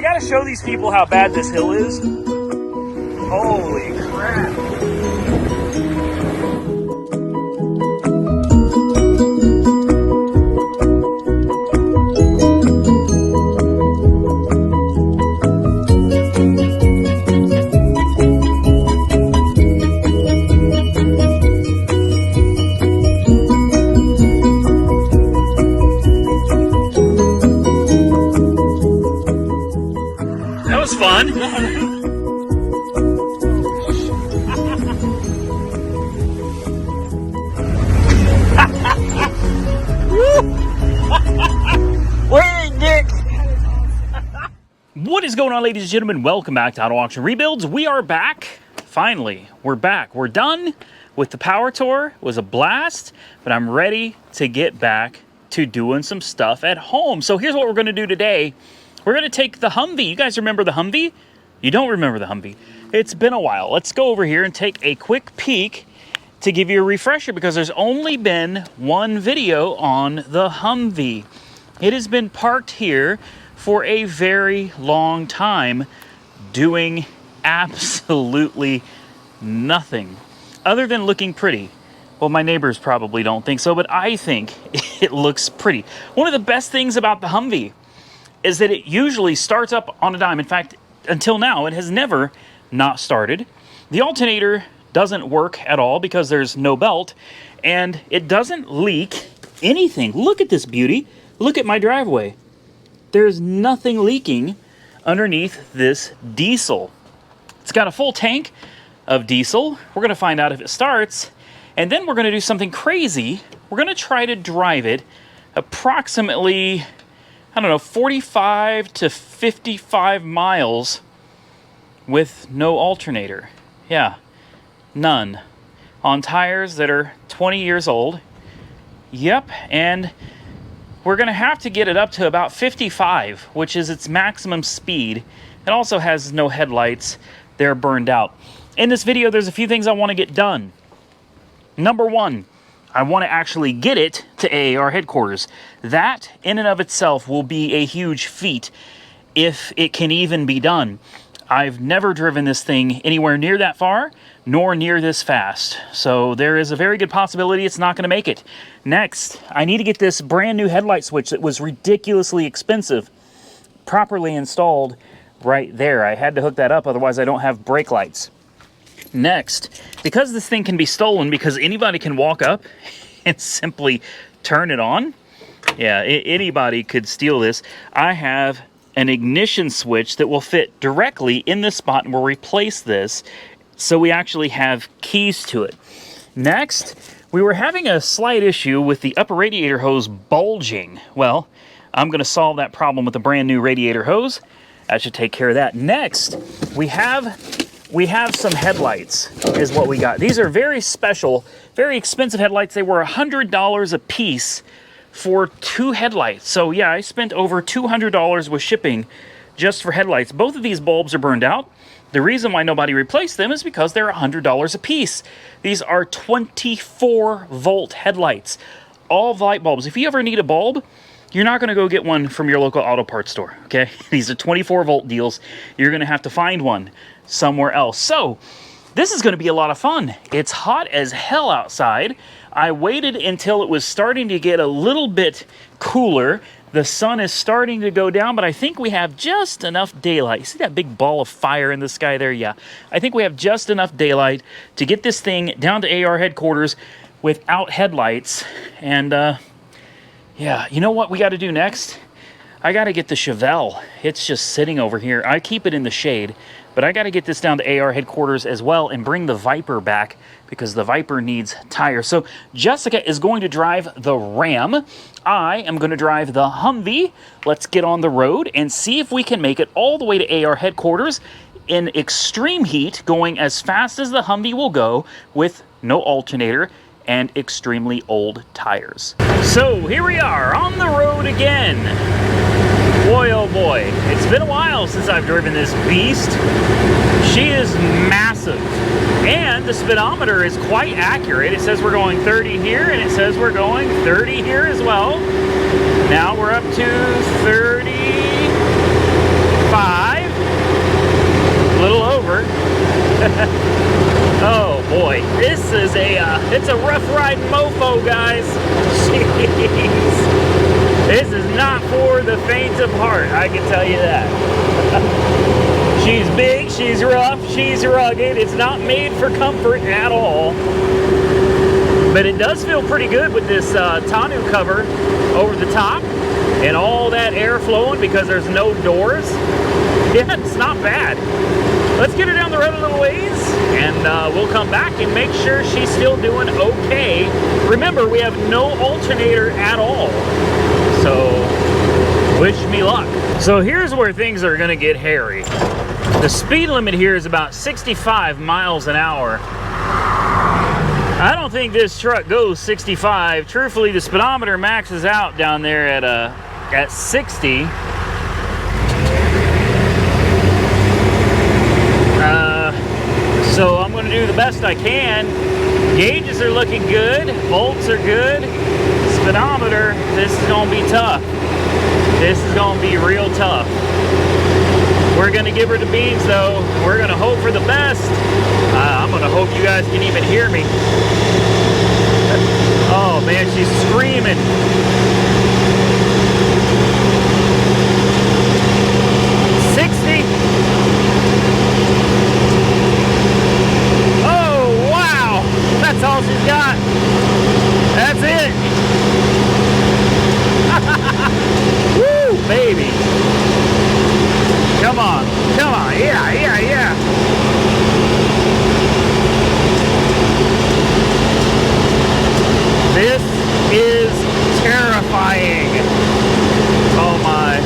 gotta show these people how bad this hill is. Holy crap. That was fun. Wait, Dick. What is going on, ladies and gentlemen? Welcome back to Auto Auction Rebuilds. We are back. Finally, we're back. We're done with the power tour. It was a blast, but I'm ready to get back to doing some stuff at home. So here's what we're going to do today. We're going to take the Humvee. You guys remember the Humvee? You don't remember the Humvee. It's been a while. Let's go over here and take a quick peek to give you a refresher because there's only been one video on the Humvee. It has been parked here for a very long time doing absolutely nothing other than looking pretty. Well, my neighbors probably don't think so, but I think it looks pretty. One of the best things about the Humvee is that it usually starts up on a dime. In fact, until now, it has never not started. The alternator doesn't work at all because there's no belt, and it doesn't leak anything. Look at this beauty. Look at my driveway. There's nothing leaking underneath this diesel. It's got a full tank of diesel. We're gonna find out if it starts, and then we're gonna do something crazy. We're gonna try to drive it approximately, I don't know, 45 to 55 miles with no alternator. Yeah, none. On tires that are 20 years old. Yep, and we're gonna have to get it up to about 55, which is its maximum speed. It also has no headlights. They're burned out. In this video, there's a few things I wanna get done. Number one, I want to actually get it to AAR headquarters. That, in and of itself, will be a huge feat if it can even be done. I've never driven this thing anywhere near that far, nor near this fast. So there is a very good possibility it's not going to make it. Next, I need to get this brand new headlight switch that was ridiculously expensive properly installed right there. I had to hook that up, otherwise I don't have brake lights. Next, because this thing can be stolen, because anybody can walk up and simply turn it on. Yeah, anybody could steal this. I have an ignition switch that will fit directly in this spot, and we'll replace this so we actually have keys to it. Next, we were having a slight issue with the upper radiator hose bulging. Well, I'm going to solve that problem with a brand new radiator hose. That should take care of that. Next, we have some headlights, is what we got. These are very special, very expensive headlights. They were $100 a piece for 2 headlights. So yeah, I spent over $200 with shipping just for headlights. Both of these bulbs are burned out. The reason why nobody replaced them is because they're $100 a piece. These are 24-volt headlights. All light bulbs. If you ever need a bulb, you're not going to go get one from your local auto parts store, okay? These are 24-volt deals. You're going to have to find one somewhere else. So this is going to be a lot of fun. It's hot as hell outside. I waited until it was starting to get a little bit cooler. The sun is starting to go down, but I think we have just enough daylight. You see that big ball of fire in the sky there? Yeah, I think we have just enough daylight to get this thing down to AR headquarters without headlights. And yeah, you know what we got to do next? I got to get the Chevelle. It's just sitting over here. I keep it in the shade, but I got to get this down to AR headquarters as well and bring the Viper back because the Viper needs tires. So Jessica is going to drive the Ram. I am going to drive the Humvee. Let's get on the road and see if we can make it all the way to AR headquarters in extreme heat, going as fast as the Humvee will go with no alternator and extremely old tires. So here we are on the road again. Boy, oh boy, it's been a while since I've driven this beast. She is massive, and the speedometer is quite accurate. It says we're going 30 here, and it says we're going 30 here as well. Now we're up to 35. This is it's a rough riding mofo, guys. Jeez. This is not for the faint of heart, I can tell you that. She's big, she's rough, she's rugged. It's not made for comfort at all. But it does feel pretty good with this tonneau cover over the top and all that air flowing because there's no doors. Yeah, it's not bad. Let's get her down the road a little ways and we'll come back and make sure she's still doing okay. Remember, we have no alternator at all. So, wish me luck. So here's where things are gonna get hairy. The speed limit here is about 65 miles an hour. I don't think this truck goes 65. Truthfully, the speedometer maxes out down there at 60. So I'm going to do the best I can. Gauges are looking good. Volts are good. Speedometer, this is going to be tough. This is going to be real tough. We're going to give her the beans though. We're going to hope for the best. I'm going to hope you guys can even hear me. Oh man, she's screaming. That's all she's got. That's it. Woo, baby. Come on. Come on. Yeah, yeah, yeah. This is terrifying. Oh my.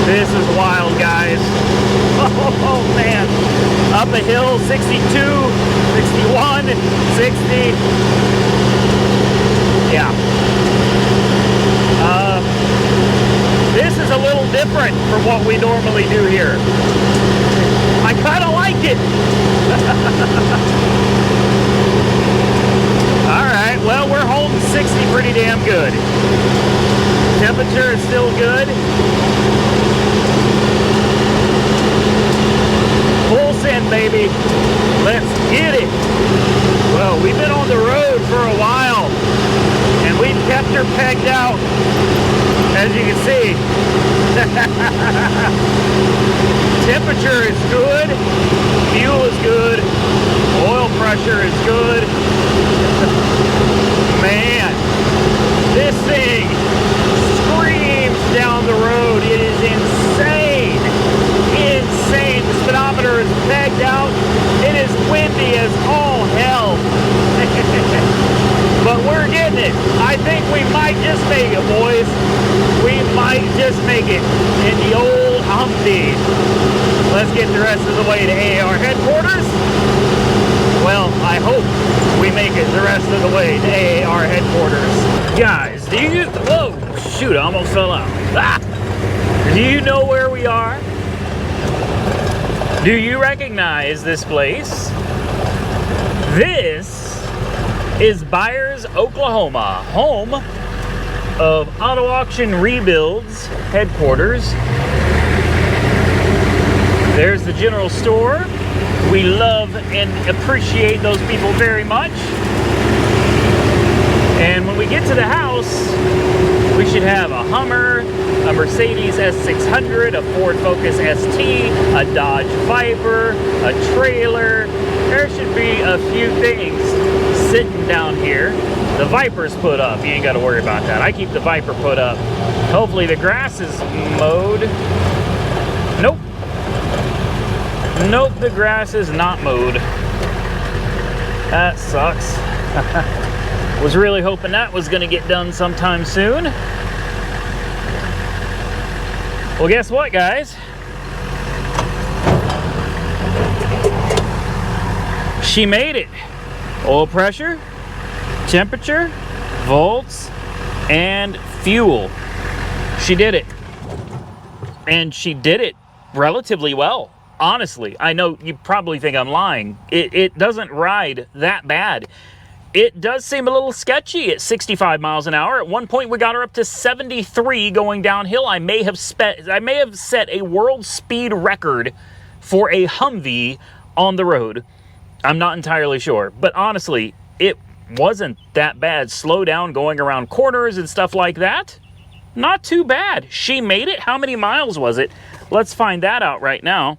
This is wild, guys. Oh man. Up a hill, 62, 61, 60. Yeah. This is a little different from what we normally do here. I kind of like it. All right, well, we're holding 60 pretty damn good. Temperature is still good. Full send, baby. Let's get it. Well, we've been on the road for a while, and we've kept her pegged out, as you can see. Temperature is good. Fuel is good. Oil pressure is good. Man, this thing screams down the road. It is insane. Insane. The speedometer is pegged out. It is windy as all hell. But we're getting it. I think we might just make it, boys. We might just make it in the old Humvee. Let's get the rest of the way to AAR headquarters. Well, I hope we make it the rest of the way to AAR headquarters. Guys, do you... Whoa, shoot, I almost fell out. Ah! Do you know where we are? Do you recognize this place? This is Byers, Oklahoma, home of Auto Auction Rebuilds headquarters. There's the general store. We love and appreciate those people very much. And when we get to the house, we should have a Hummer, a Mercedes S600, a Ford Focus ST, a Dodge Viper, a trailer. There should be a few things sitting down here. The Viper's put up. You ain't got to worry about that. I keep the Viper put up. Hopefully the grass is mowed. Nope. Nope, the grass is not mowed. That sucks. Was really hoping that was going to get done sometime soon. Well, guess what, guys? She made it. Oil pressure, temperature, volts, and fuel. She did it. And she did it relatively well. Honestly, I know you probably think I'm lying. It doesn't ride that bad. It does seem a little sketchy at 65 miles an hour. At one point, we got her up to 73 going downhill. I may have set a world speed record for a Humvee on the road. I'm not entirely sure, but honestly, it wasn't that bad. Slow down going around corners and stuff like that. Not too bad. She made it. How many miles was it? Let's find that out right now.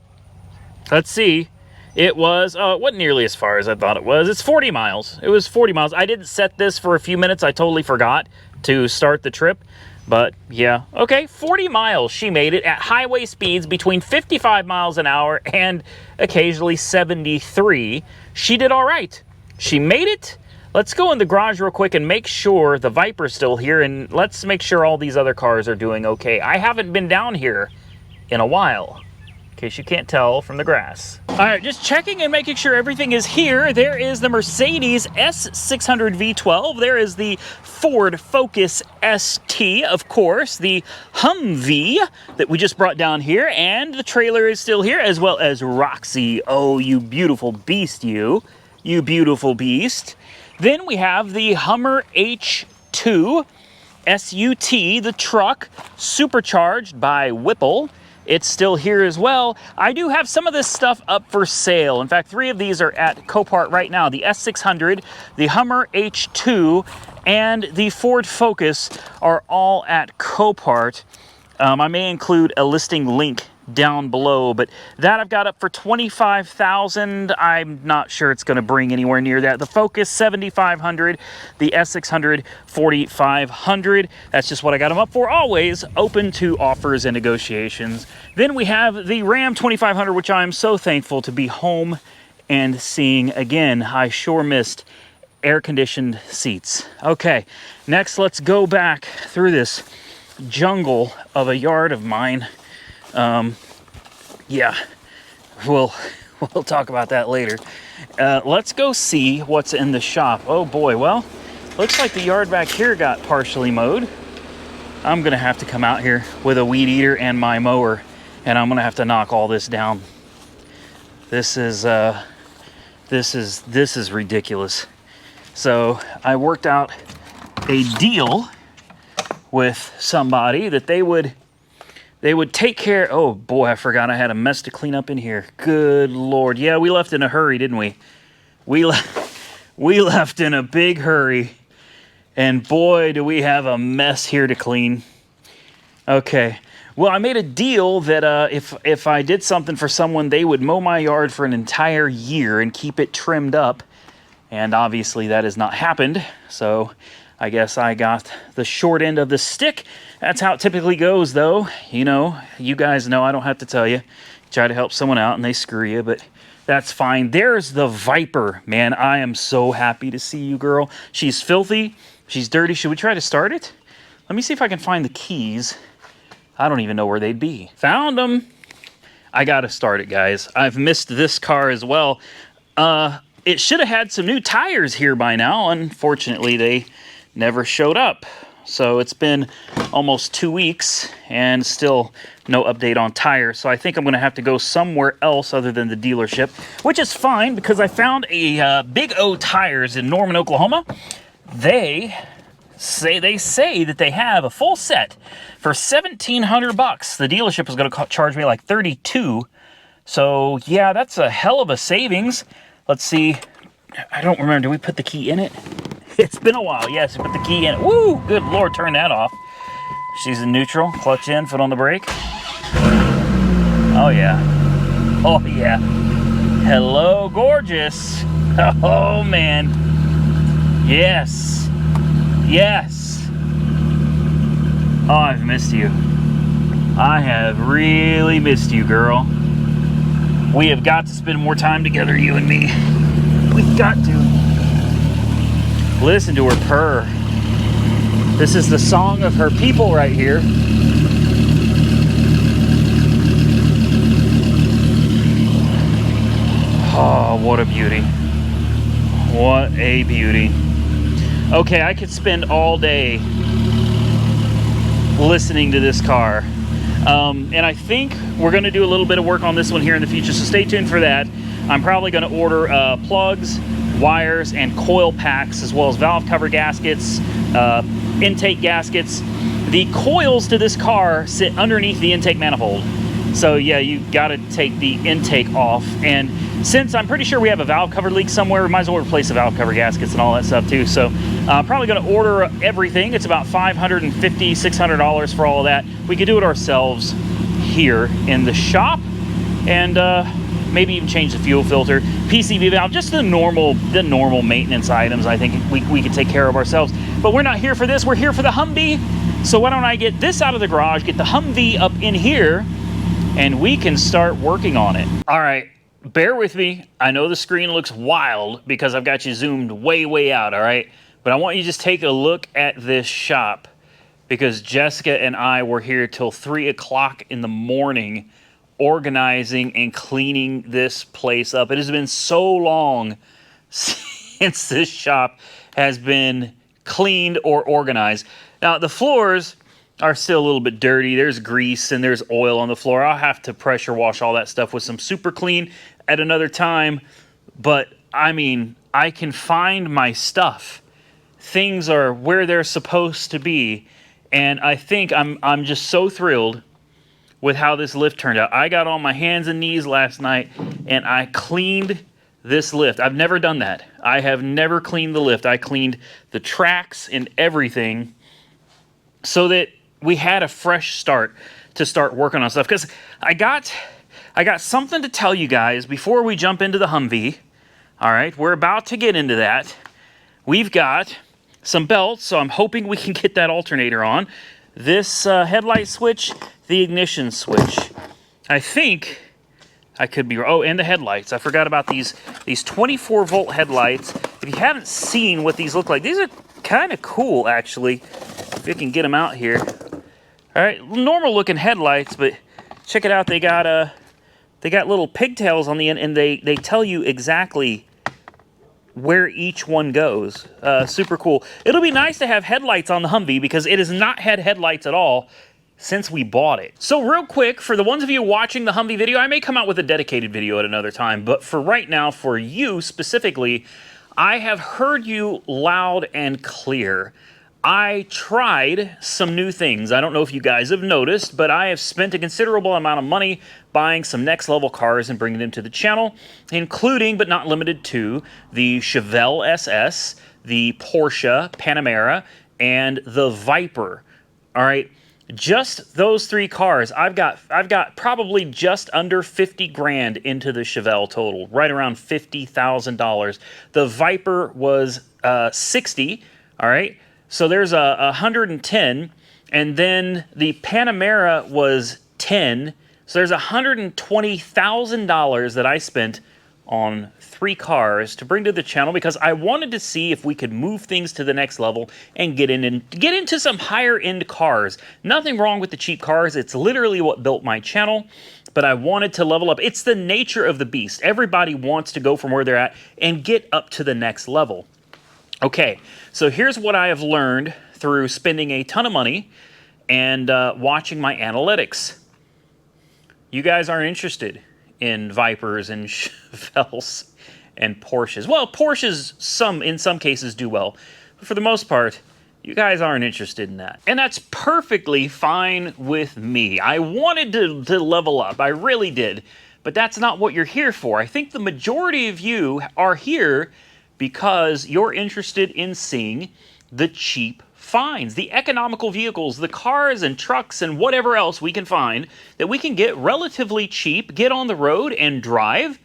Let's see. It was, it wasn't nearly as far as I thought it was. It's 40 miles. It was 40 miles. I didn't set this for a few minutes. I totally forgot to start the trip. But yeah, okay, 40 miles she made it at highway speeds between 55 miles an hour and occasionally 73. She did all right. She made it. Let's go in the garage real quick and make sure the Viper's still here, and let's make sure all these other cars are doing okay. I haven't been down here in a while, in case you can't tell from the grass. All right, just checking and making sure everything is here. There is the Mercedes S600 V12. There is the Ford Focus ST, of course, the Humvee that we just brought down here, and the trailer is still here, as well as Roxy. Oh, you beautiful beast, you beautiful beast. Then we have the Hummer H2 SUT, the truck, supercharged by Whipple. It's still here as well. I do have some of this stuff up for sale. In fact, 3 of these are at Copart right now. The S600, the Hummer H2, and the Ford Focus are all at Copart. I may include a listing link down below, but that I've got up for $25,000. I'm not sure it's going to bring anywhere near that. The Focus $7,500, the S600 $4,500. That's just what I got them up for. Always open to offers and negotiations. Then we have the Ram 2500, which I'm so thankful to be home and seeing again. I sure missed air-conditioned seats. Okay, next let's go back through this jungle of a yard of mine. Yeah, we'll talk about that later. Let's go see what's in the shop. Oh boy, well, looks like the yard back here got partially mowed. I'm gonna have to come out here with a weed eater and my mower, and I'm gonna have to knock all this down. This is ridiculous. So I worked out a deal with somebody that they would take care. Oh boy, I forgot I had a mess to clean up in here. Good Lord. Yeah, we left in a hurry, didn't we? We left in a big hurry. And boy, do we have a mess here to clean. Okay. Well, I made a deal that if I did something for someone, they would mow my yard for an entire year and keep it trimmed up. And obviously that has not happened. So I guess I got the short end of the stick. That's how it typically goes, though. You know, you guys know, I don't have to tell you. Try to help someone out and they screw you, but that's fine. There's the Viper. Man, I am so happy to see you, girl. She's filthy. She's dirty. Should we try to start it? Let me see if I can find the keys. I don't even know where they'd be. Found them. I gotta start it, guys. I've missed this car as well. It should have had some new tires here by now. Unfortunately, they never showed up. So it's been almost 2 weeks and still no update on tires. So I think I'm going to have to go somewhere else other than the dealership, which is fine because I found a Big O Tires in Norman, Oklahoma. They say that they have a full set for $1,700. The dealership is going to charge me like $32. So yeah, that's a hell of a savings. Let's see. I don't remember. Did we put the key in it? It's been a while. Yes, we put the key in it. Woo! Good Lord, turn that off. She's in neutral. Clutch in, foot on the brake. Oh, yeah. Oh, yeah. Hello, gorgeous. Oh, man. Yes. Yes. Oh, I've missed you. I have really missed you, girl. We have got to spend more time together, you and me. We've got to. Listen to her purr. This is the song of her people right here. Oh, what a beauty. What a beauty. Okay, I could spend all day listening to this car. And I think we're going to do a little bit of work on this one here in the future, so stay tuned for that. I'm probably going to order plugs, wires, and coil packs, as well as valve cover gaskets, intake gaskets. The coils to this car sit underneath the intake manifold. So yeah, you got to take the intake off. And since I'm pretty sure we have a valve cover leak somewhere, we might as well replace the valve cover gaskets and all that stuff too. So probably going to order everything. It's about $550, $600 for all of that. We could do it ourselves here in the shop, and maybe even change the fuel filter, PCV valve, just the normal maintenance items. I think we could take care of ourselves. But we're not here for this. We're here for the Humvee. So why don't I get this out of the garage, get the Humvee up in here, and we can start working on it. All right. Bear with me. I know the screen looks wild because I've got you zoomed way out, all right? But I want you to just take a look at this shop, because Jessica and I were here till 3 o'clock in the morning organizing and cleaning this place up. It has been so long since this shop has been cleaned or organized. Now, the floors are still a little bit dirty. There's grease and there's oil on the floor. I'll have to pressure wash all that stuff with some Super Clean at another time. But I mean, I can find my stuff. Things are where they're supposed to be. And I think I'm just so thrilled with how this lift turned out. I got on my hands and knees last night and I cleaned this lift. I've never done that. I have never cleaned the lift. I cleaned the tracks and everything so that we had a fresh start to start working on stuff. Because I got something to tell you guys before we jump into the Humvee. All right, we're about to get into that. We've got some belts, so I'm hoping we can get that alternator on. This headlight switch, the ignition switch. I think I could be wrong. Oh, and the headlights. I forgot about these 24-volt headlights. If you haven't seen what these look like, these are kind of cool, actually. If you can get them out here. All right, normal looking headlights, but check it out. They got little pigtails on the end, and they tell you exactly where each one goes. Super cool. It'll be nice to have headlights on the Humvee because it has not had headlights at all since we bought it. So real quick, for the ones of you watching the Humvee video, I may come out with a dedicated video at another time, but for right now, for you specifically, I have heard you loud and clear. I tried some new things. I don't know if you guys have noticed, but I have spent a considerable amount of money buying some next level cars and bringing them to the channel, including but not limited to the Chevelle SS, the Porsche Panamera, and the Viper. All right, just those 3 cars. I've got probably just under 50 grand into the Chevelle total, right around $50,000. The Viper was 60. All right. So there's a 110, and then the Panamera was 10. So there's $120,000 that I spent on 3 cars to bring to the channel because I wanted to see if we could move things to the next level and get into some higher end cars. Nothing wrong with the cheap cars. It's literally what built my channel, but I wanted to level up. It's the nature of the beast. Everybody wants to go from where they're at and get up to the next level. Okay, so here's what I have learned through spending a ton of money and watching my analytics. You guys aren't interested in Vipers and Chevelles and Porsches. Well, Porsches in some cases do well, but for the most part, you guys aren't interested in that. And that's perfectly fine with me. I wanted to level up, I really did, but that's not what you're here for. I think the majority of you are here because you're interested in seeing the cheap finds, the economical vehicles, the cars and trucks and whatever else we can find that we can get relatively cheap, get on the road and drive,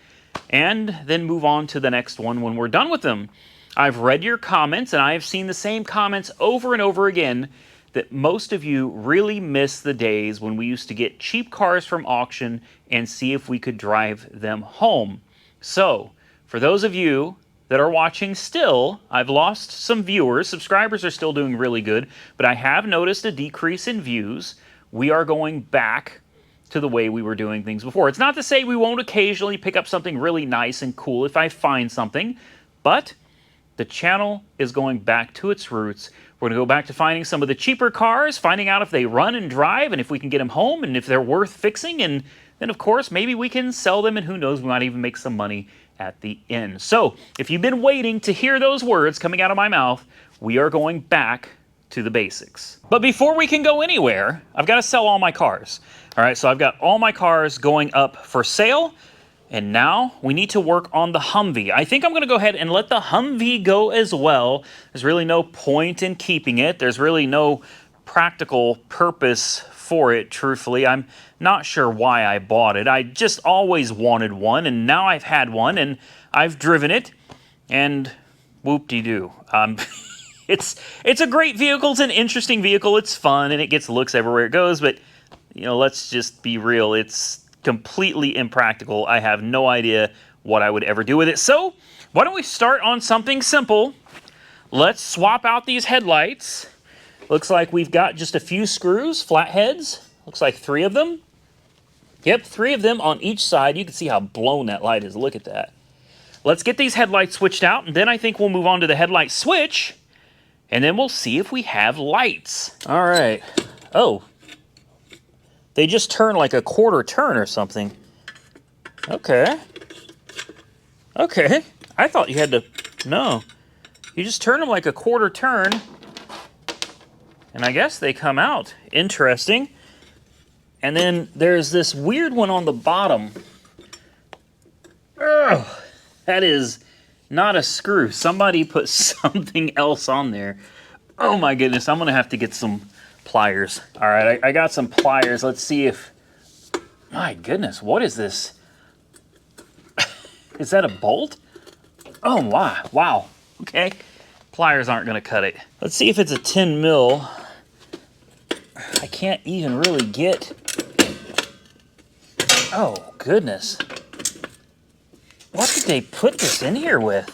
and then move on to the next one when we're done with them. I've read your comments, and I have seen the same comments over and over again that most of you really miss the days when we used to get cheap cars from auction and see if we could drive them home. So, for those of you that are watching still, I've lost some viewers. Subscribers are still doing really good, but I have noticed a decrease in views. We are going back to the way we were doing things before. It's not to say we won't occasionally pick up something really nice and cool if I find something, but the channel is going back to its roots. We're going to go back to finding some of the cheaper cars, finding out if they run and drive, and if we can get them home, and if they're worth fixing, and then, of course, maybe we can sell them, and who knows, we might even make some money at the end. So, if you've been waiting to hear those words coming out of my mouth, we are going back to the basics. But before we can go anywhere, I've got to sell all my cars. All right, so I've got all my cars going up for sale. And now we need to work on the Humvee. I think I'm going to go ahead and let the Humvee go as well. There's really no point in keeping it. There's really no practical purpose for it, truthfully. I'm not sure why I bought it. I just always wanted one, and now I've had one, and I've driven it, and whoop-de-doo. It's a great vehicle. It's an interesting vehicle. It's fun, and it gets looks everywhere it goes, but, you know, let's just be real. It's completely impractical. I have no idea what I would ever do with it. So why don't we start on something simple? Let's swap out these headlights. Looks like we've got just a few screws, flatheads. Looks like 3 of them. Yep, 3 of them on each side. You can see how blown that light is. Look at that. Let's get these headlights switched out, and then I think we'll move on to the headlight switch, and then we'll see if we have lights. All right. Oh. They just turn like a quarter turn or something. Okay. Okay. I thought you had to... No. You just turn them like a quarter turn. And I guess they come out. Interesting. And then there's this weird one on the bottom. Ugh. That is not a screw. Somebody put something else on there. Oh my goodness. I'm going to have to get some pliers. All right, I got some pliers. Let's see if... My goodness, what is this? Is that a bolt? Oh, wow. Wow. Okay. Pliers aren't going to cut it. Let's see if it's a 10 mil. I can't even really get... Oh, goodness. What did they put this in here with?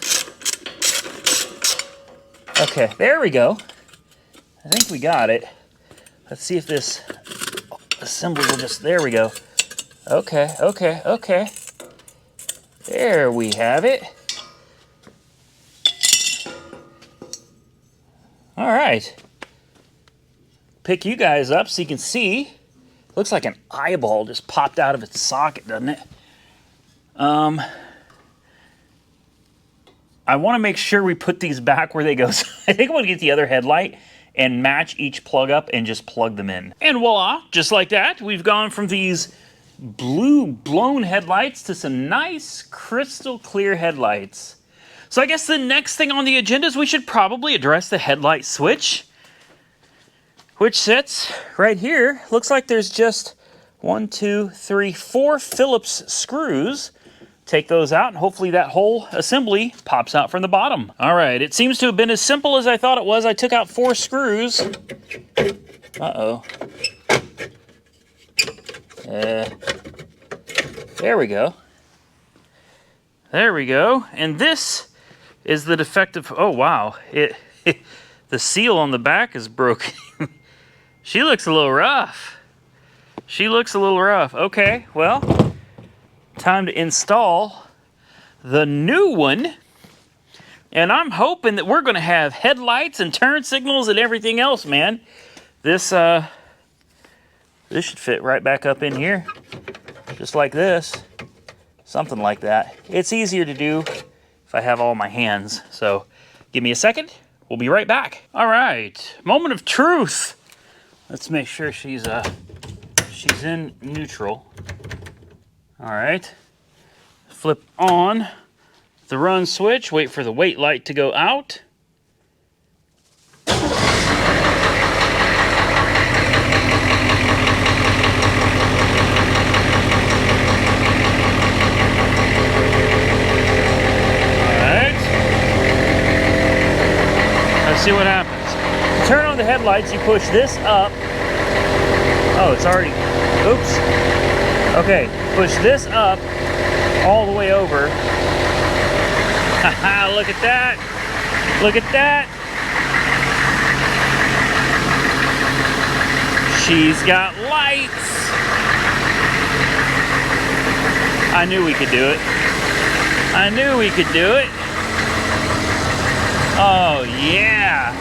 Okay, there we go. I think we got it. Let's see if this assembly will just... There we go. Okay, okay, okay. There we have it. All right. Pick you guys up so you can see. Looks like an eyeball just popped out of its socket, doesn't it? I want to make sure we put these back where they go. So I think I'm going to get the other headlight and match each plug up and just plug them in. And voila, just like that, we've gone from these blue blown headlights to some nice crystal clear headlights. So I guess the next thing on the agenda is we should probably address the headlight switch, which sits right here. Looks like there's just 1, 2, 3, 4 Phillips screws. Take those out, and hopefully that whole assembly pops out from the bottom. All right, it seems to have been as simple as I thought it was. I took out 4 screws. Uh-oh. There we go. There we go. And this is the defective... Oh, wow. The seal on the back is broken. She looks a little rough. She looks a little rough. Okay, well... Time to install the new one, and I'm hoping that we're going to have headlights and turn signals and everything else, man. This should fit right back up in here, just like this, something like that. It's easier to do if I have all my hands, so give me a second. We'll be right back. All right, moment of truth. Let's make sure she's in neutral. All right, flip on the run switch, wait for the wait light to go out. All right, let's see what happens. To turn on the headlights, you push this up. Oh, it's already, oops. Okay, push this up all the way over. Haha, look at that. Look at that. She's got lights. I knew we could do it. I knew we could do it. Oh, yeah.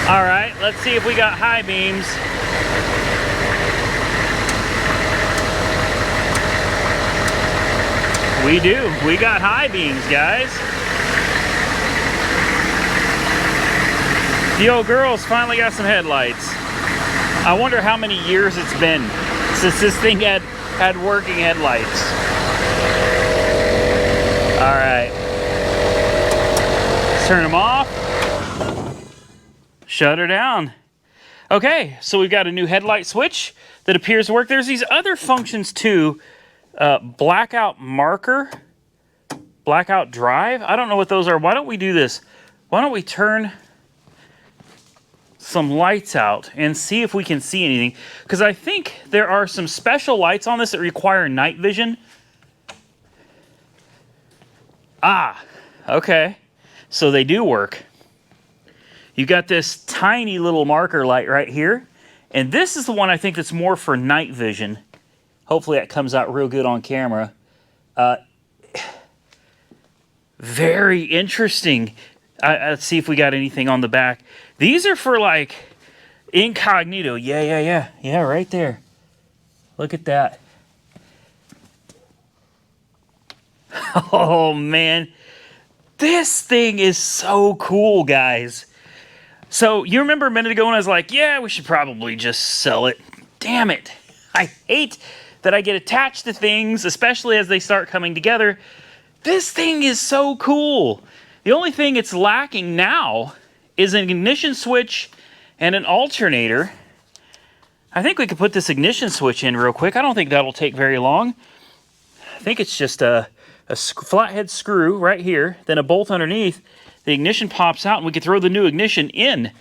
All right, let's see if we got high beams. We do. We got high beams, guys. The old girl's finally got some headlights. I wonder how many years it's been. since this thing had working headlights. All right. Let's turn them off. Shut her down. Okay, so we've got a new headlight switch that appears to work. There's these other functions too. Blackout marker, blackout drive. I don't know what those are. Why don't we do this? Why don't we turn some lights out and see if we can see anything? Because I think there are some special lights on this that require night vision. Ah, okay. So they do work. You got this tiny little marker light right here. And this is the one I think that's more for night vision. Hopefully that comes out real good on camera. Very interesting. Let's see if we got anything on the back. These are for like incognito. Yeah, right there. Look at that. Oh man, this thing is so cool, guys. So you remember a minute ago when I was like, yeah, we should probably just sell it. Damn it. I hate that I get attached to things, especially as they start coming together. This thing is so cool. The only thing it's lacking now is an ignition switch and an alternator. I think we could put this ignition switch in real quick. I don't think that'll take very long. I think it's just a flathead screw right here, then a bolt underneath. The ignition pops out and we can throw the new ignition in.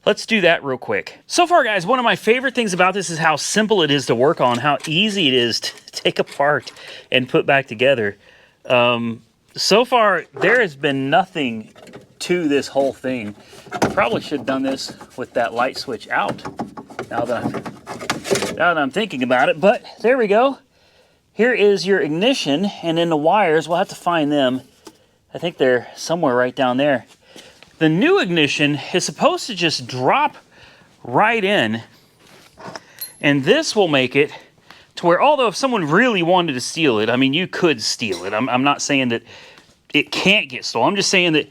Let's do that real quick. So far, guys, one of my favorite things about this is how simple it is to work on, how easy it is to take apart and put back together. So far, there has been nothing to this whole thing. I probably should have done this with that light switch out, now that I'm thinking about it, but there we go. Here is your ignition, and then the wires, we'll have to find them. I think they're somewhere right down there. The new ignition is supposed to just drop right in, and this will make it to where, although if someone really wanted to steal it, I mean, you could steal it. I'm not saying that it can't get stolen. I'm just saying that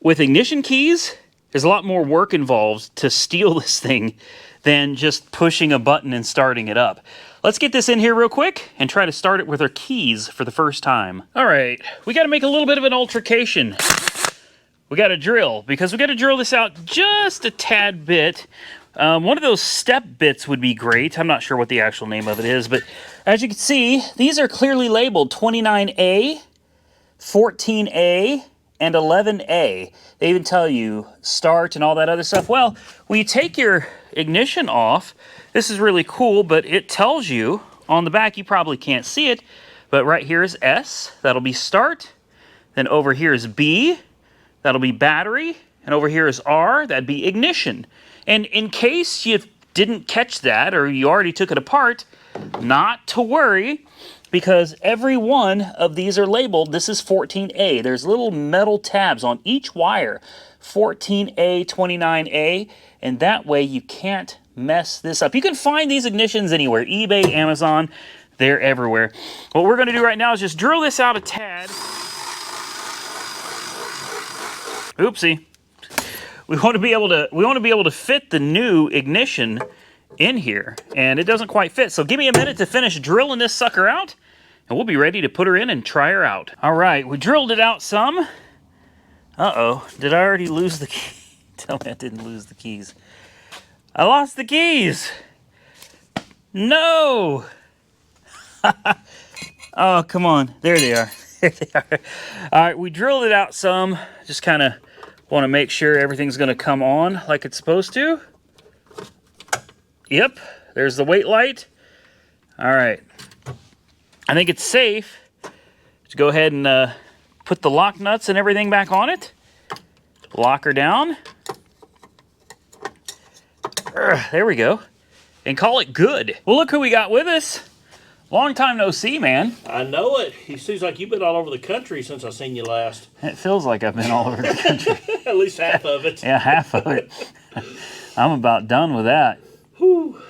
with ignition keys, there's a lot more work involved to steal this thing than just pushing a button and starting it up. Let's get this in here real quick and try to start it with our keys for the first time. All right, we got to make a little bit of an altercation. We got to drill, because we got to drill this out just a tad bit. One of those step bits would be great. I'm not sure what the actual name of it is, but as you can see, these are clearly labeled 29A, 14A, and 11A. They even tell you start and all that other stuff. Well, when you take your ignition off, this is really cool, but it tells you on the back, you probably can't see it, but right here is S, that'll be start. Then over here is B, that'll be battery. And over here is R, that'd be ignition. And in case you didn't catch that, or you already took it apart, not to worry, because every one of these are labeled, this is 14A. There's little metal tabs on each wire, 14A, 29A, and that way you can't mess this up. You can find these ignitions anywhere, eBay, Amazon, they're everywhere. What we're gonna do right now is just drill this out a tad. Oopsie. We want to be able to fit the new ignition in here, and it doesn't quite fit. So give me a minute to finish drilling this sucker out, and we'll be ready to put her in and try her out. All right, we drilled it out some. Uh-oh, did I already lose the key? Tell me I didn't lose the keys. I lost the keys. No. Oh, come on. There they are. There they are. All right, we drilled it out some. Just kind of want to make sure everything's going to come on like it's supposed to. Yep, there's the wait light. All right. I think it's safe to go ahead and put the lock nuts and everything back on it. Lock her down. There we go. And call it good. Well, look who we got with us. Long time no see, man. I know it. He seems like you've been all over the country since I seen you last. It feels like I've been all over the country. At least half of it. Yeah, half of it. I'm about done with that. Whew.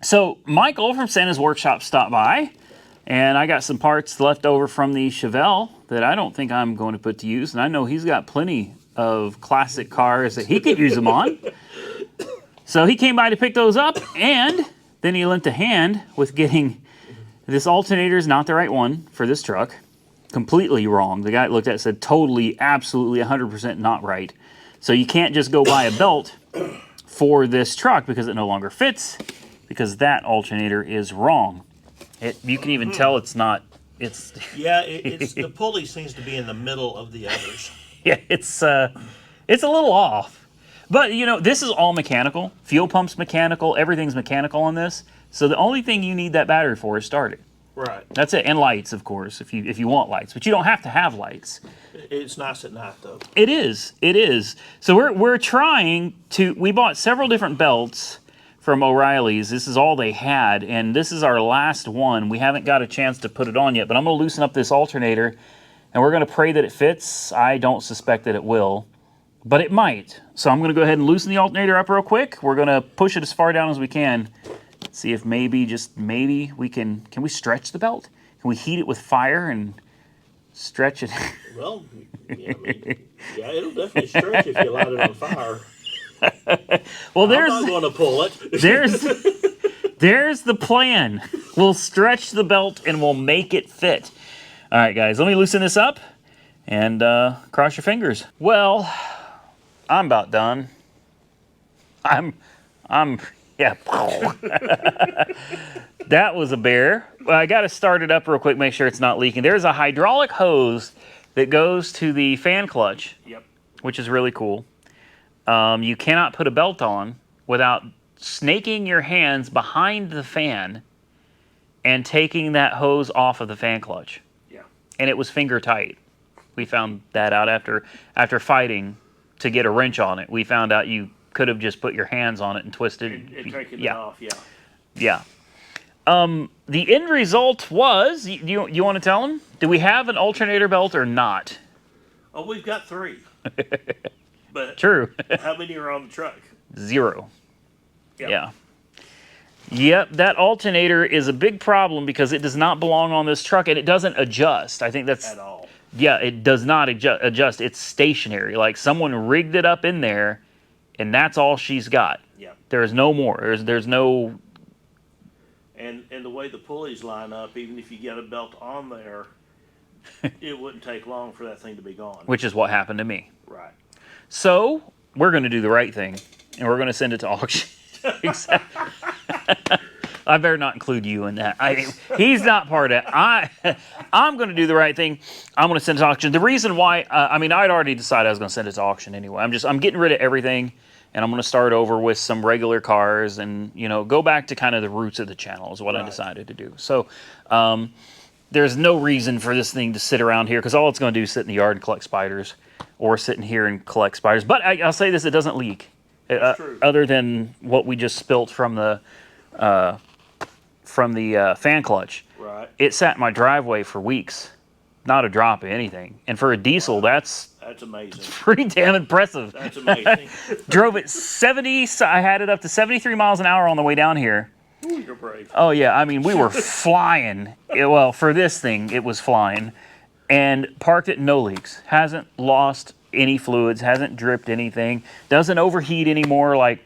So Michael from Santa's Workshop stopped by, and I got some parts left over from the Chevelle that I don't think I'm going to put to use, and I know he's got plenty of classic cars that he could use them on. So he came by to pick those up, and Then he lent a hand with getting this alternator is not the right one for this truck. Completely wrong. The guy looked at it and said totally, absolutely, 100% not right. So you can't just go buy a belt for this truck because it no longer fits, because that alternator is wrong. You can even tell it's not. It's it's the pulley seems to be in the middle of the others. yeah, it's a little off. But you know, this is all mechanical. Fuel pump's mechanical. Everything's mechanical on this. So the only thing you need that battery for is start it. Right. That's it, and lights, of course, if you want lights. But you don't have to have lights. It's nice at night, though. It is. It is. So we're trying to. We bought several different belts from O'Reilly's. This is all they had, and this is our last one. We haven't got a chance to put it on yet, but I'm going to loosen up this alternator, and we're going to pray that it fits. I don't suspect that it will, but it might. So I'm going to go ahead and loosen the alternator up real quick. We're going to push it as far down as we can. See if maybe, just maybe, we can we stretch the belt? Can we heat it with fire and stretch it? Well, yeah, it'll definitely stretch if you light it on fire. Well, I'm not going to pull it. there's the plan. We'll stretch the belt and we'll make it fit. All right, guys, let me loosen this up and cross your fingers. Well, I'm about done. Yeah. That was a bear. Well, I got to start it up real quick, make sure it's not leaking. There's a hydraulic hose that goes to the fan clutch, which is really cool. You cannot put a belt on without snaking your hands behind the fan and taking that hose off of the fan clutch. Yeah. And it was finger tight. We found that out after fighting to get a wrench on it. We found out you could have just put your hands on it and twisted and taken it off. Yeah. The end result was, you want to tell them? Do we have an alternator belt or not? Oh, we've got 3. But true. How many are on the truck? 0. Yep. Yeah. Yep, that alternator is a big problem because it does not belong on this truck and it doesn't adjust. I think that's... At all. Yeah, it does not adjust. It's stationary. Like someone rigged it up in there and that's all she's got. Yeah. There's no more. There's no... And the way the pulleys line up, even if you get a belt on there, it wouldn't take long for that thing to be gone. Which is what happened to me. Right. So, we're going to do the right thing, and we're going to send it to auction. I better not include you in that. He's not part of it. I'm going to do the right thing. I'm going to send it to auction. The reason why, I'd already decided I was going to send it to auction anyway. I'm getting rid of everything, and I'm going to start over with some regular cars and, go back to kind of the roots of the channel is what I decided to do. So, there's no reason for this thing to sit around here because all it's going to do is sit in the yard and collect spiders or sit in here and collect spiders. But I'll say this, it doesn't leak. Other than what we just spilt from the fan clutch. Right. It sat in my driveway for weeks. Not a drop of anything. And for a diesel, that's amazing. Pretty damn impressive. That's amazing. Drove it 70, I had it up to 73 miles an hour on the way down here. Ooh, you're brave. Oh, yeah. We were flying. Well, for this thing, it was flying. And parked it, no leaks. Hasn't lost any fluids, hasn't dripped anything, doesn't overheat anymore. Like,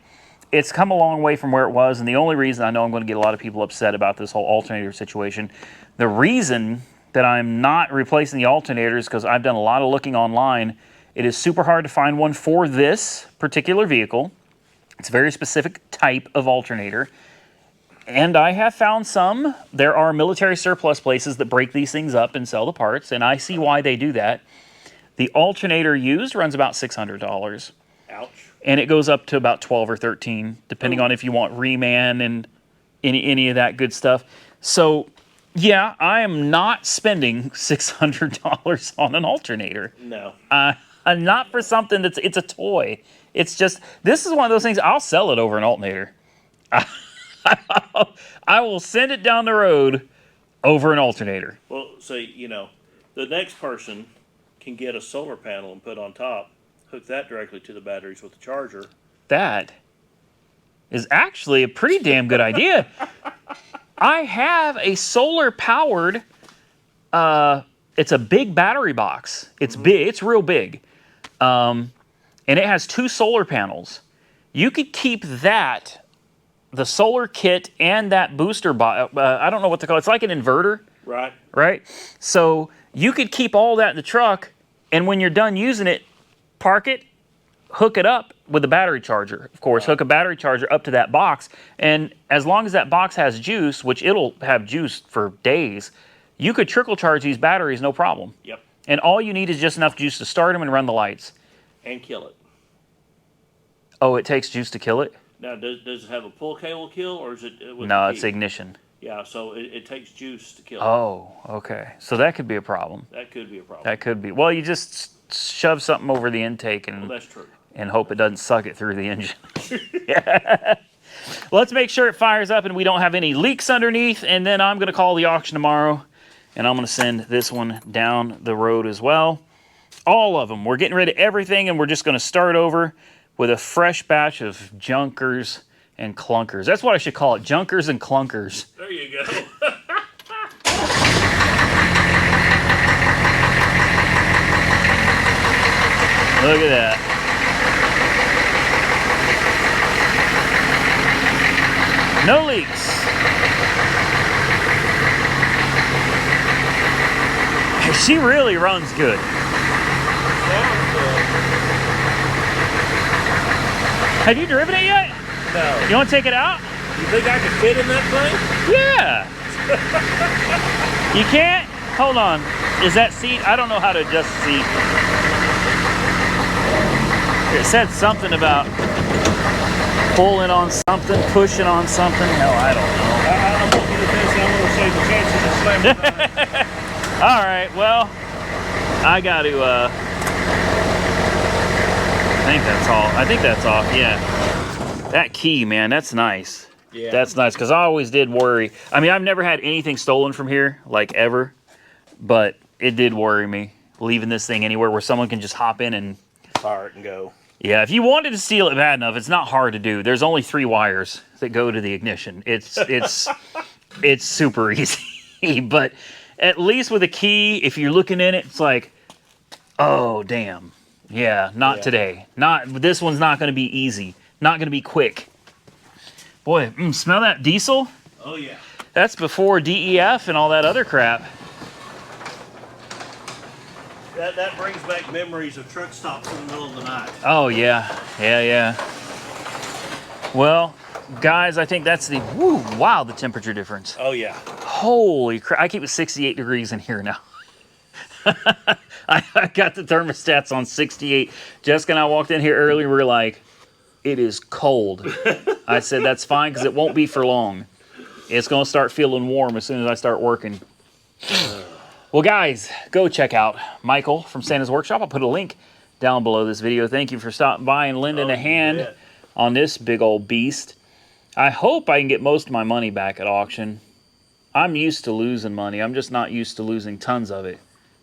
it's come a long way from where it was. And the only reason I know I'm going to get a lot of people upset about this whole alternator situation, the reason that I'm not replacing the alternators is because I've done a lot of looking online. It is super hard to find one for this particular vehicle. It's a very specific type of alternator. And I have found some. There are military surplus places that break these things up and sell the parts, and I see why they do that. The alternator used runs about $600. Ouch. And it goes up to about 12 or 13, depending on if you want reman and any of that good stuff. So, yeah, I am not spending $600 on an alternator. No. Not for something it's a toy. It's just, this is one of those things, I'll sell it over an alternator. I will send it down the road over an alternator. Well, so, the next person can get a solar panel and put on top, hook that directly to the batteries with a charger. That is actually a pretty damn good idea. I have a solar-powered, it's a big battery box. It's big. It's real big. And it has 2 solar panels. You could keep that the solar kit and that booster box. I don't know what to call it. It's like an inverter, Right. right? So you could keep all that in the truck, and when you're done using it, park it, hook it up with a battery charger. Of course, hook a battery charger up to that box, and as long as that box has juice, which it'll have juice for days, you could trickle charge these batteries no problem. Yep. And all you need is just enough juice to start them and run the lights. And kill it. Oh, it takes juice to kill it? Now, does it have a pull cable kill, or is it with No, the it's key? ignition. Yeah, so it takes juice to kill it. Oh, okay. So that could be a problem. That could be a problem. That could be. Well, you just shove something over the intake Well, that's true. and hope it doesn't suck it through the engine. Yeah. Let's make sure it fires up and we don't have any leaks underneath, and then I'm going to call the auction tomorrow, and I'm going to send this one down the road as well. All of them. We're getting rid of everything, and we're just going to start over with a fresh batch of junkers and clunkers. That's what I should call it, junkers and clunkers. There you go. Look at that. No leaks. She really runs good. Have you driven it yet? No. You want to take it out? You think I could fit in that thing? Yeah. You can't? Hold on. Is that seat? I don't know how to adjust the seat. It said something about pulling on something, pushing on something. Hell, I don't know. I'm looking at this, and I'm going to save the chances of slamming it. All right, well, I got to, I think that's all. I think that's off, yeah. That key, man, that's nice. Yeah. That's nice, because I always did worry. I mean, I've never had anything stolen from here, like ever, but it did worry me, leaving this thing anywhere where someone can just hop in and... Fire it and go. Yeah, if you wanted to steal it bad enough, it's not hard to do. There's only 3 wires that go to the ignition. It's super easy, but at least with a key, if you're looking in it, it's like, oh, damn. Yeah, not today. This one's not going to be easy. Not going to be quick. Boy, smell that diesel? Oh, yeah. That's before DEF and all that other crap. That brings back memories of truck stops in the middle of the night. Oh, yeah. Yeah. Well, guys, I think that's the... Woo, wow, the temperature difference. Oh, yeah. Holy crap. I keep it 68 degrees in here now. I got the thermostats on 68. Jessica and I walked in here early. We were like, it is cold. I said, that's fine because it won't be for long. It's going to start feeling warm as soon as I start working. Well, guys, go check out Michael from Santa's Workshop. I'll put a link down below this video. Thank you for stopping by and lending a hand on this big old beast. I hope I can get most of my money back at auction. I'm used to losing money. I'm just not used to losing tons of it.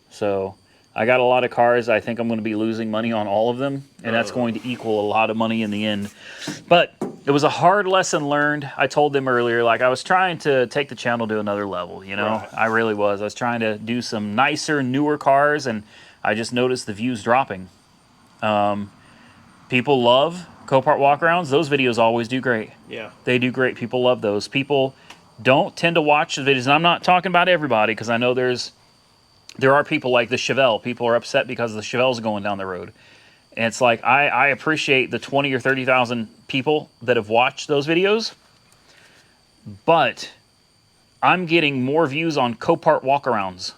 So I got a lot of cars. I think I'm going to be losing money on all of them, and that's going to equal a lot of money in the end. But it was a hard lesson learned. I told them earlier, like, I was trying to take the channel to another level, you know? Right. I really was. I was trying to do some nicer, newer cars, and I just noticed the views dropping. People love Copart walkarounds. Those videos always do great. Yeah. They do great. People love those. People don't tend to watch the videos, and I'm not talking about everybody, because I know there are people like the Chevelle. People are upset because the Chevelle's going down the road. And it's like, I appreciate the 20 or 30,000 people that have watched those videos, but I'm getting more views on Copart walkarounds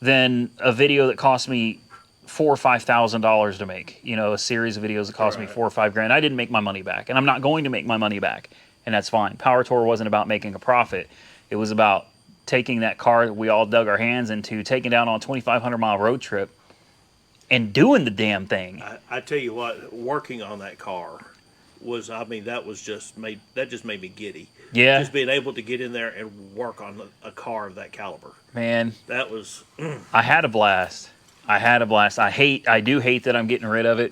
than a video that cost me $4,000 or $5,000 to make. You know, a series of videos that cost me $4 or $5 grand. I didn't make my money back, and I'm not going to make my money back, and that's fine. Power Tour wasn't about making a profit. It was about taking that car that we all dug our hands into, taking down on a 2,500 mile road trip, and doing the damn thing. I tell you what, working on that car was, I mean, that just made me giddy. Yeah. Just being able to get in there and work on a car of that caliber. Man. That was... I had a blast. I do hate that I'm getting rid of it.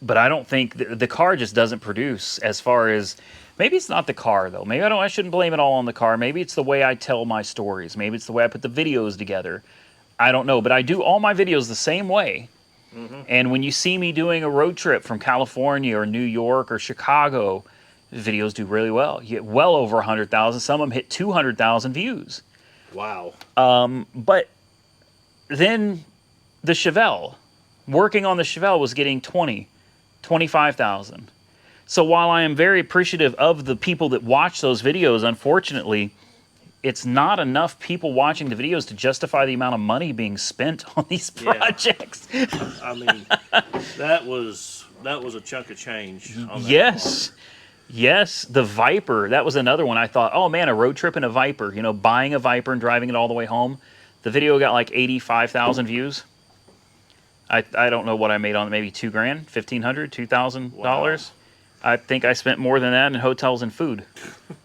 But I don't think... The car just doesn't produce as far as... Maybe it's not the car, though. Maybe I shouldn't blame it all on the car. Maybe it's the way I tell my stories. Maybe it's the way I put the videos together. I don't know. But I do all my videos the same way. Mm-hmm. And when you see me doing a road trip from California or New York or Chicago, videos do really well. You get well over 100,000. Some of them hit 200,000 views. Wow. But then the Chevelle, working on the Chevelle was getting 25,000. So while I am very appreciative of the people that watch those videos, unfortunately, it's not enough people watching the videos to justify the amount of money being spent on these projects. I mean, that was a chunk of change on that Yes. Yes, the Viper, that was another one. I thought, oh man, a road trip in a Viper, you know, buying a Viper and driving it all the way home. The video got like 85,000 views. I don't know what I made on it, maybe $2,000, $1,500, $2,000. Wow. I think I spent more than that in hotels and food,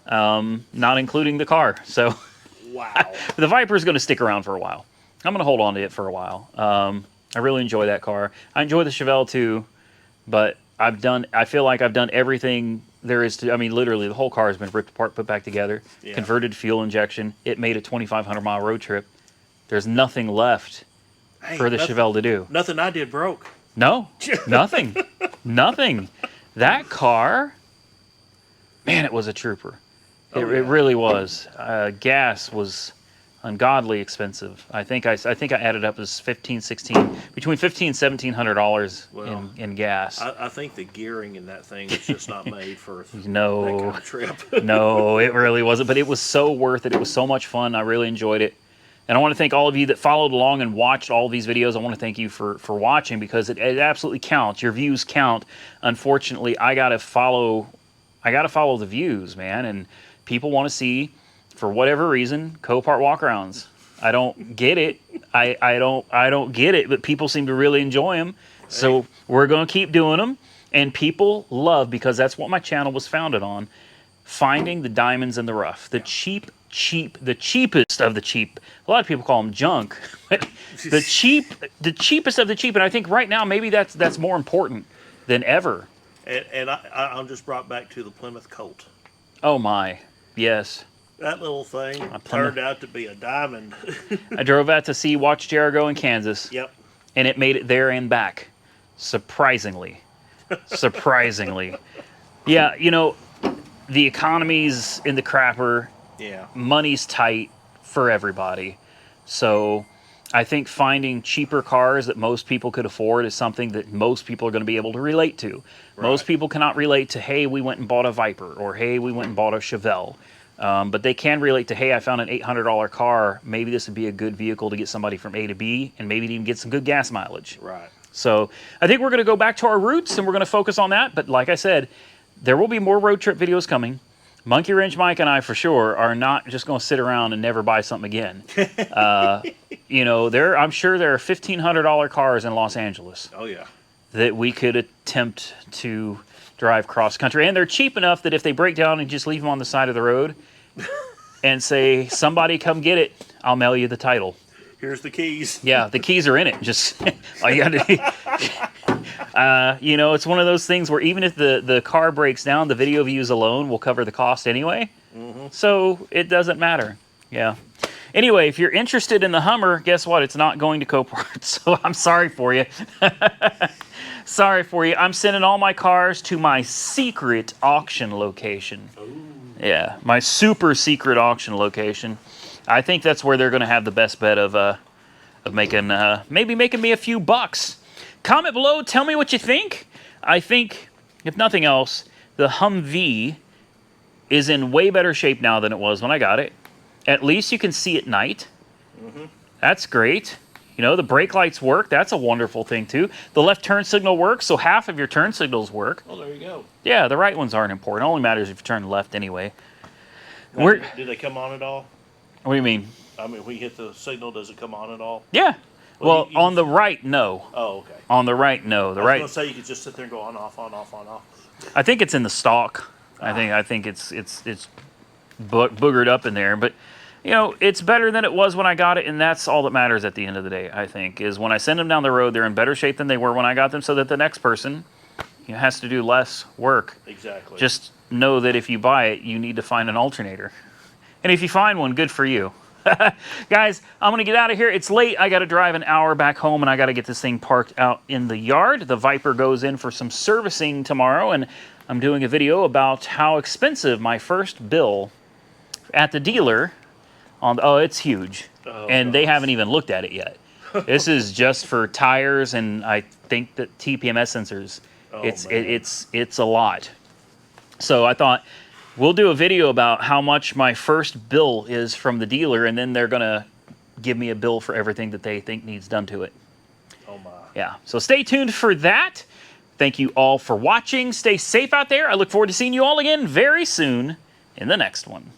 not including the car. So Wow. the Viper is going to stick around for a while. I'm going to hold on to it for a while. I really enjoy that car. I enjoy the Chevelle too, but I feel like I've done everything there is to. I mean, literally, the whole car has been ripped apart, put back together, converted to fuel injection. It made a 2,500-mile road trip. There's nothing left for the Chevelle to do. Nothing I did broke. No, nothing. Nothing. That car, man, it was a trooper. It really was. Gas was ungodly expensive. I think I added up as $1,500, $1,600, between $1,500 and $1,700 in gas. I think the gearing in that thing is just not made for that kind of trip. No, it really wasn't. But it was so worth it. It was so much fun. I really enjoyed it. And I want to thank all of you that followed along and watched all of these videos. I want to thank you for watching, because it absolutely counts. Your views count. Unfortunately, I gotta follow the views, man. And people want to see, for whatever reason, Copart walkarounds. I don't get it. I don't get it. But people seem to really enjoy them. So we're gonna keep doing them. And people love, because that's what my channel was founded on, finding the diamonds in the rough, the the cheapest of the cheap. A lot of people call them junk, but the cheapest of the cheap. And I think right now maybe that's more important than ever. And I'm just brought back to the Plymouth Colt. Oh my, yes. That little thing turned out to be a diamond. I drove out to see Watch Jericho in Kansas. Yep. And it made it there and back, surprisingly. Surprisingly. Yeah, you know, the economy's in the crapper. Yeah. Money's tight for everybody. So I think finding cheaper cars that most people could afford is something that most people are going to be able to relate to. Right. Most people cannot relate to, hey, we went and bought a Viper, or hey, we went and bought a Chevelle. But they can relate to, hey, I found an $800 car. Maybe this would be a good vehicle to get somebody from A to B, and maybe even get some good gas mileage. Right. So I think we're going to go back to our roots, and we're going to focus on that. But like I said, there will be more road trip videos coming. Monkey Wrench Mike and I, for sure, are not just going to sit around and never buy something again. You know, I'm sure there are $1,500 cars in Los Angeles. Oh, yeah. That we could attempt to drive cross country. And they're cheap enough that if they break down and just leave them on the side of the road and say, somebody come get it, I'll mail you the title. Here's the keys. Yeah, the keys are in it. Just all you got to you know, it's one of those things where even if the car breaks down, the video views alone will cover the cost anyway. Mm-hmm. So it doesn't matter. Yeah. Anyway, if you're interested in the Hummer, guess what? It's not going to Copart. So I'm sorry for you. Sorry for you. I'm sending all my cars to my secret auction location. Ooh. Yeah, my super secret auction location. I think that's where they're going to have the best bet of making maybe making me a few bucks. Comment below, tell me what you think. I think, if nothing else, the Humvee is in way better shape now than it was when I got it. At least you can see at night. Mm-hmm. That's great. You know, the brake lights work. That's a wonderful thing too. The left turn signal works, so half of your turn signals work. Oh, there you go. Yeah, the right ones aren't important. It only matters if you turn left anyway. Now, do they come on at all? What do you mean? I mean, when you hit the signal, does it come on at all? Yeah. Well, on the right, no. Oh, okay. On the right, no. The right. I was going to say you could just sit there and go on, off, on, off, on, off. I think it's in the stock. I think it's boogered up in there, but you know, it's better than it was when I got it, and that's all that matters at the end of the day. I think is when I send them down the road, they're in better shape than they were when I got them, so that the next person, you know, has to do less work. Exactly. Just know that if you buy it, you need to find an alternator, and if you find one, good for you. Guys, I'm going to get out of here. It's late. I got to drive an hour back home, and I got to get this thing parked out in the yard. The Viper goes in for some servicing tomorrow, and I'm doing a video about how expensive my first bill at the dealer on. Oh, it's huge. Oh, and they gosh. haven't even looked at it yet. This is just for tires and I think that TPMS sensors. Oh, It's a lot. So I thought we'll do a video about how much my first bill is from the dealer, and then they're gonna give me a bill for everything that they think needs done to it. Oh my. Yeah. So stay tuned for that. Thank you all for watching. Stay safe out there. I look forward to seeing you all again very soon in the next one.